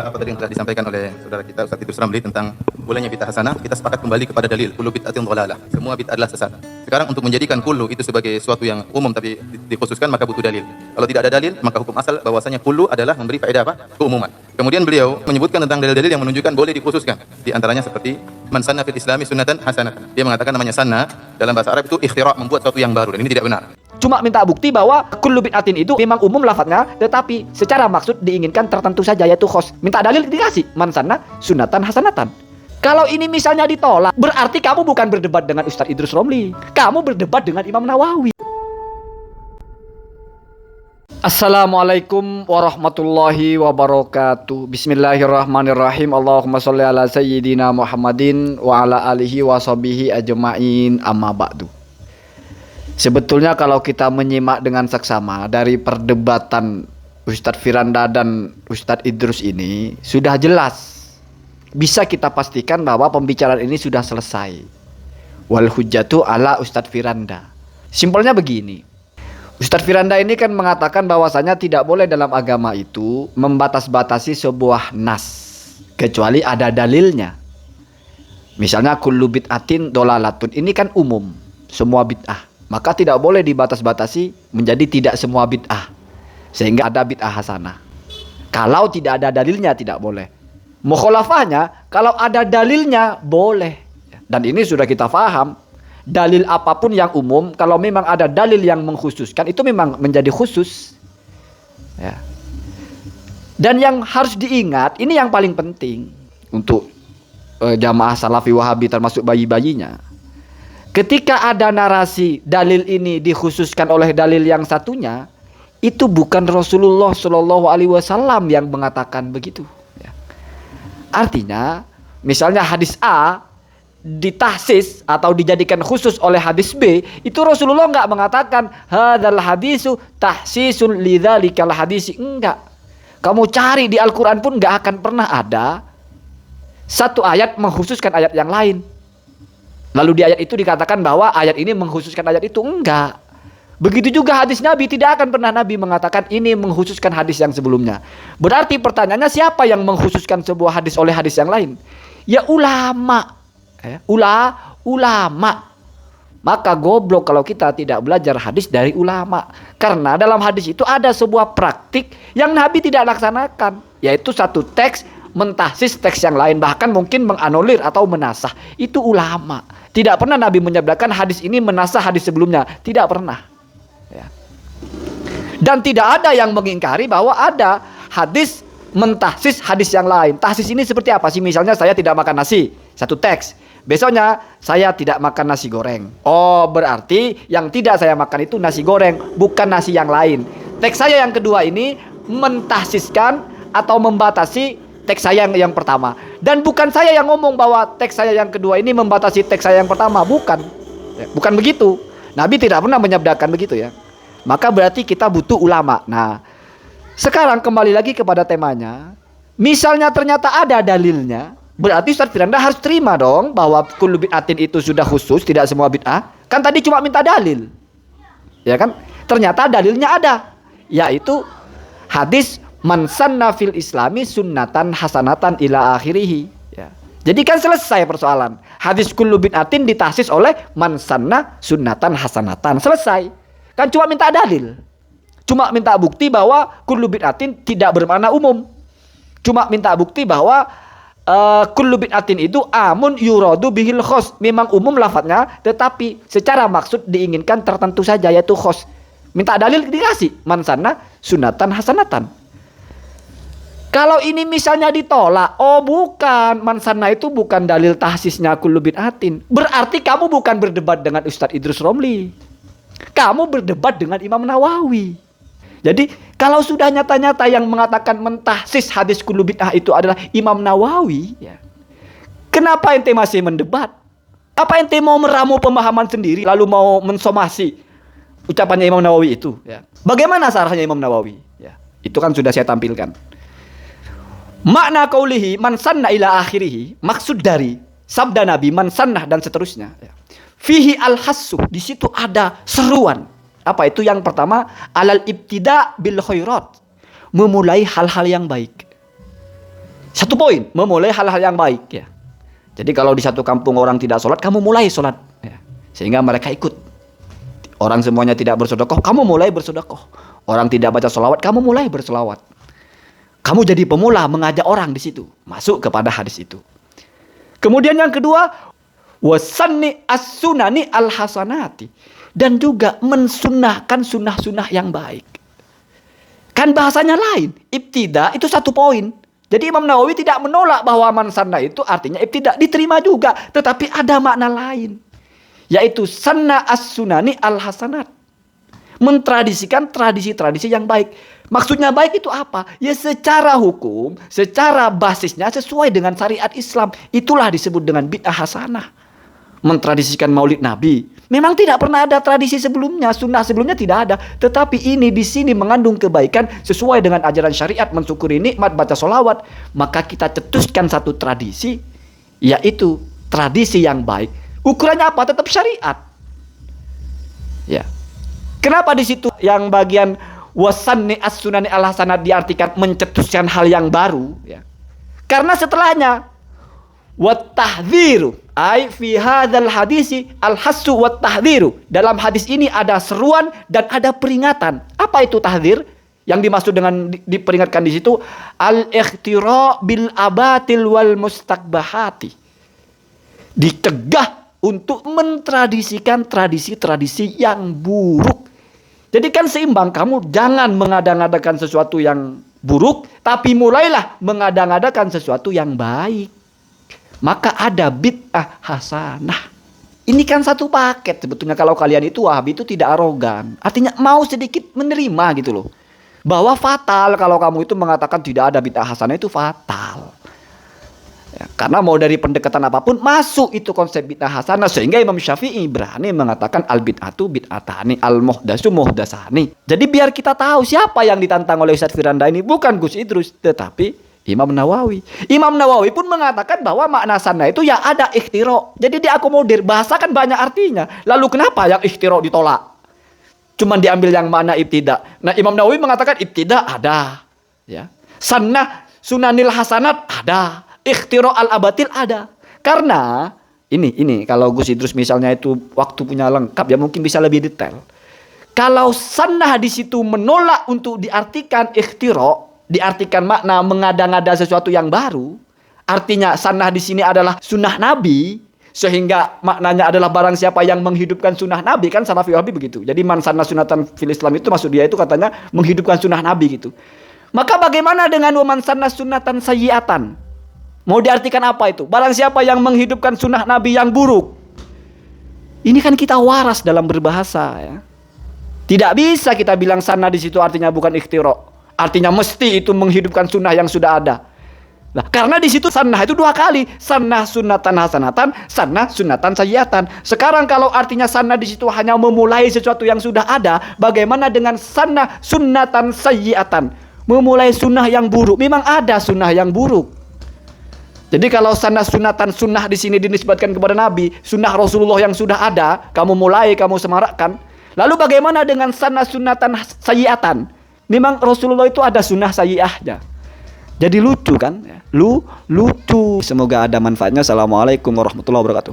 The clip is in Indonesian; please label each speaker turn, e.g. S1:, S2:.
S1: Apa tadi yang telah disampaikan oleh saudara kita Ustaz Idrus Ramli tentang bolehnya bid'ah hasanah, kita sepakat kembali kepada dalil kullu bid'atin dhalalah. Semua bid'ah adalah sesat. Sekarang untuk menjadikan kullu itu sebagai suatu yang umum tapi dikhususkan maka butuh dalil. Kalau tidak ada dalil maka hukum asal bahwasanya kullu adalah memberi faedah apa? Keumuman. Kemudian beliau menyebutkan tentang dalil-dalil yang menunjukkan boleh dikhususkan. Di antaranya seperti man sanna fil islami sunnatan hasanatan. Dia mengatakan namanya sanna dalam bahasa Arab itu ikhtira', membuat sesuatu yang baru, dan ini tidak benar.
S2: Cuma minta bukti bahwa kullu bid'atin itu memang umum lafadznya, tetapi secara maksud diinginkan tertentu saja, yaitu khos. Minta dalil dikasih, man sanna sunnatan hasanatan. Kalau ini misalnya ditolak, berarti kamu bukan berdebat dengan Ustaz Idrus Ramli, kamu berdebat dengan Imam Nawawi. Assalamualaikum warahmatullahi wabarakatuh. Bismillahirrahmanirrahim. Allahumma sholli ala sayyidina Muhammadin wa ala alihi wa sahbihi ajma'in, amma ba'du. Sebetulnya kalau kita menyimak dengan seksama dari perdebatan Ustadz Firanda dan Ustadz Idrus ini, sudah jelas, bisa kita pastikan bahwa pembicaraan ini sudah selesai. Wal hujjatu ala Ustadz Firanda. Simpelnya begini, Ustadz Firanda ini kan mengatakan bahwasanya tidak boleh dalam agama itu membatas-batasi sebuah nas kecuali ada dalilnya. Misalnya kullu bid'atin dhalalatun, ini kan umum, semua bid'ah. Maka tidak boleh dibatas-batasi menjadi tidak semua bid'ah, sehingga ada bid'ah hasanah. Kalau tidak ada dalilnya tidak boleh. Mukhalafahnya kalau ada dalilnya boleh. Dan ini sudah kita paham. Dalil apapun yang umum, kalau memang ada dalil yang mengkhususkan, itu memang menjadi khusus. Ya. Dan yang harus diingat, ini yang paling penting untuk jamaah salafi wahabi termasuk bayi-bayinya. Ketika ada narasi dalil ini dikhususkan oleh dalil yang satunya, itu bukan Rasulullah Shallallahu Alaihi Wasallam yang mengatakan begitu. Ya. Artinya, misalnya hadis A ditahsis atau dijadikan khusus oleh hadis B, itu Rasulullah nggak mengatakan hadzal hadisu tahsisun lidzalikal hadisi, enggak. Kamu cari di Al-Quran pun nggak akan pernah ada satu ayat mengkhususkan ayat yang lain. Lalu di ayat itu dikatakan bahwa ayat ini mengkhususkan ayat itu, enggak. Begitu juga hadis Nabi, tidak akan pernah Nabi mengatakan ini mengkhususkan hadis yang sebelumnya. Berarti pertanyaannya, siapa yang mengkhususkan sebuah hadis oleh hadis yang lain? Ya ulama. Ulama. Maka goblok kalau kita tidak belajar hadis dari ulama. Karena dalam hadis itu ada sebuah praktik yang Nabi tidak laksanakan, yaitu satu teks mentahsis teks yang lain, bahkan mungkin menganulir atau menasah. Itu ulama. Tidak pernah Nabi menyebutkan hadis ini menasah hadis sebelumnya, tidak pernah. Ya. Dan tidak ada yang mengingkari bahwa ada hadis mentahsis hadis yang lain. Tahsis ini seperti apa sih? Misalnya saya tidak makan nasi, satu teks. Besoknya saya tidak makan nasi goreng. Oh, berarti yang tidak saya makan itu nasi goreng, bukan nasi yang lain. Teks saya yang kedua ini mentahsiskan atau membatasi teks saya yang pertama. Dan bukan saya yang ngomong bahwa teks saya yang kedua ini membatasi teks saya yang pertama. Bukan. Bukan begitu. Nabi tidak pernah menyabdakan begitu ya. Maka berarti kita butuh ulama. Nah, sekarang kembali lagi kepada temanya. Misalnya ternyata ada dalilnya, berarti Ustadz Firanda harus terima dong bahwa kullu bid'atin itu sudah khusus, tidak semua bid'ah. Kan tadi cuma minta dalil. Ya kan? Ternyata dalilnya ada, yaitu hadis man sanna fil islami sunnatan hasanatan ila akhirih. Ya. Jadi kan selesai persoalan. Hadis kullu bid'atin ditahsis oleh man sanna sunnatan hasanatan. Selesai. Kan cuma minta dalil. Cuma minta bukti bahwa kullu bid'atin tidak bermakna umum. Cuma minta bukti bahwa kullu bid'atin itu amun yuradu bihil khos. Memang umum lafadznya, tetapi secara maksud diinginkan tertentu saja, yaitu khos. Minta dalil dikasih. Man sanna sunnatan hasanatan. Kalau ini misalnya ditolak, oh bukan, man sanna itu bukan dalil tahsisnya kullu bid'atin. Berarti kamu bukan berdebat dengan Ustadz Idrus Ramli. Kamu berdebat dengan Imam Nawawi. Jadi kalau sudah nyata-nyata yang mengatakan mentahsis hadis kullu bid'ah itu adalah Imam Nawawi, ya. Kenapa ente masih mendebat? Apa ente mau meramu pemahaman sendiri lalu mau mensomasi ucapannya Imam Nawawi itu, ya. Bagaimana sarahnya Imam Nawawi? Ya, itu kan sudah saya tampilkan. Makna qaulihi man sanna ila akhirih, maksud dari sabda Nabi man sannah dan seterusnya, ya. Fihi al-hassu, di situ ada seruan. Apa itu? Yang pertama, alal ibtida bil khairat, memulai hal-hal yang baik. Satu poin, memulai hal-hal yang baik ya. Jadi kalau di satu kampung orang tidak sholat, kamu mulai sholat ya. Sehingga mereka ikut. Orang semuanya tidak bersedekah, kamu mulai bersedekah. Orang tidak baca sholawat, kamu mulai berselawat. Kamu jadi pemula mengajak orang di situ, masuk kepada hadis itu. Kemudian yang kedua, wasanni as-sunani al-hasanati, dan juga mensunnahkan sunnah-sunnah yang baik. Kan bahasanya lain. Ibtida itu satu poin. Jadi Imam Nawawi tidak menolak bahwa man sanna itu artinya ibtida, diterima juga, tetapi ada makna lain, yaitu sanna as-sunani al-hasanat, mentradisikan tradisi-tradisi yang baik. Maksudnya baik itu apa? Ya secara hukum, secara basisnya sesuai dengan syariat Islam. Itulah disebut dengan bid'ah hasanah. Mentradisikan maulid Nabi. Memang tidak pernah ada tradisi sebelumnya, sunnah sebelumnya tidak ada. Tetapi ini di sini mengandung kebaikan sesuai dengan ajaran syariat, mensyukuri nikmat, baca sholawat. Maka kita cetuskan satu tradisi, yaitu tradisi yang baik. Ukurannya apa? Tetap syariat. Ya. Kenapa di situ yang bagian wasanni as-sunani al-hasanat diartikan mencetuskan hal yang baru? Ya. Karena setelahnya wat-tahdhiru ai fi hadzal hadisi al-hassu wat-tahdhiru. Dalam hadis ini ada seruan dan ada peringatan. Apa itu tahdzir? Yang dimaksud dengan diperingatkan di situ al-ikhtira bil abatil wal mustaqbahati. Dicegah untuk mentradisikan tradisi-tradisi yang buruk. Jadi kan seimbang, kamu jangan mengada-ngadakan sesuatu yang buruk, tapi mulailah mengada-ngadakan sesuatu yang baik. Maka ada bid'ah hasanah. Ini kan satu paket sebetulnya. Kalau kalian itu Wahabi itu tidak arogan. Artinya mau sedikit menerima gitu loh. Bahwa fatal kalau kamu itu mengatakan tidak ada bid'ah hasanah, itu fatal. Ya, karena mau dari pendekatan apapun masuk itu konsep bid'ah hasanah. Sehingga Imam Syafi'i berani mengatakan al bid'atu bid'atani al muhdasu muhdasani. Jadi biar kita tahu siapa yang ditantang oleh Ustadz Firanda ini. Bukan Gus Idrus, tetapi Imam Nawawi. Imam Nawawi pun mengatakan bahwa makna sanna itu ya ada ikhtiro. Jadi diakomodir. Bahasa kan banyak artinya. Lalu kenapa yang ikhtiro ditolak? Cuman diambil yang makna ibtida. Nah Imam Nawawi mengatakan ibtida ada. Ya. Sanna sunanil hasanat ada. Ikhtiro al-abatil ada. Karena ini kalau Gus Idrus misalnya itu waktu punya lengkap ya mungkin bisa lebih detail. Kalau sanna di situ menolak untuk diartikan ikhtiro, diartikan makna mengada-ngada sesuatu yang baru, artinya sunnah di sini adalah sunnah Nabi, sehingga maknanya adalah barang siapa yang menghidupkan sunnah Nabi, kan Salafi Wahabi begitu. Jadi man sanna sunatan fil Islam itu maksud dia itu katanya menghidupkan sunnah Nabi gitu. Maka bagaimana dengan man sanna sunatan sayyiatan? Mau diartikan apa itu? Barang siapa yang menghidupkan sunnah Nabi yang buruk. Ini kan kita waras dalam berbahasa ya. Tidak bisa kita bilang sanna di situ artinya bukan ikhtiro. Artinya mesti itu menghidupkan sunnah yang sudah ada. Nah, karena di situ sunnah itu dua kali, sunnah sunnatan hasanatan, sunnah sunnatan sayyiatan. Sekarang kalau artinya sunnah di situ hanya memulai sesuatu yang sudah ada, bagaimana dengan sunnah sunnatan sayyiatan? Memulai sunnah yang buruk. Memang ada sunnah yang buruk. Jadi kalau sunnah sunnatan sunnah di sini dinisbatkan kepada Nabi, sunnah Rasulullah yang sudah ada, kamu mulai, kamu semarakkan. Lalu bagaimana dengan sunnah sunnatan sayyiatan? Memang Rasulullah itu ada sunnah sayyi'ahnya. Jadi lucu kan? Lucu. Semoga ada manfaatnya. Assalamualaikum warahmatullahi wabarakatuh.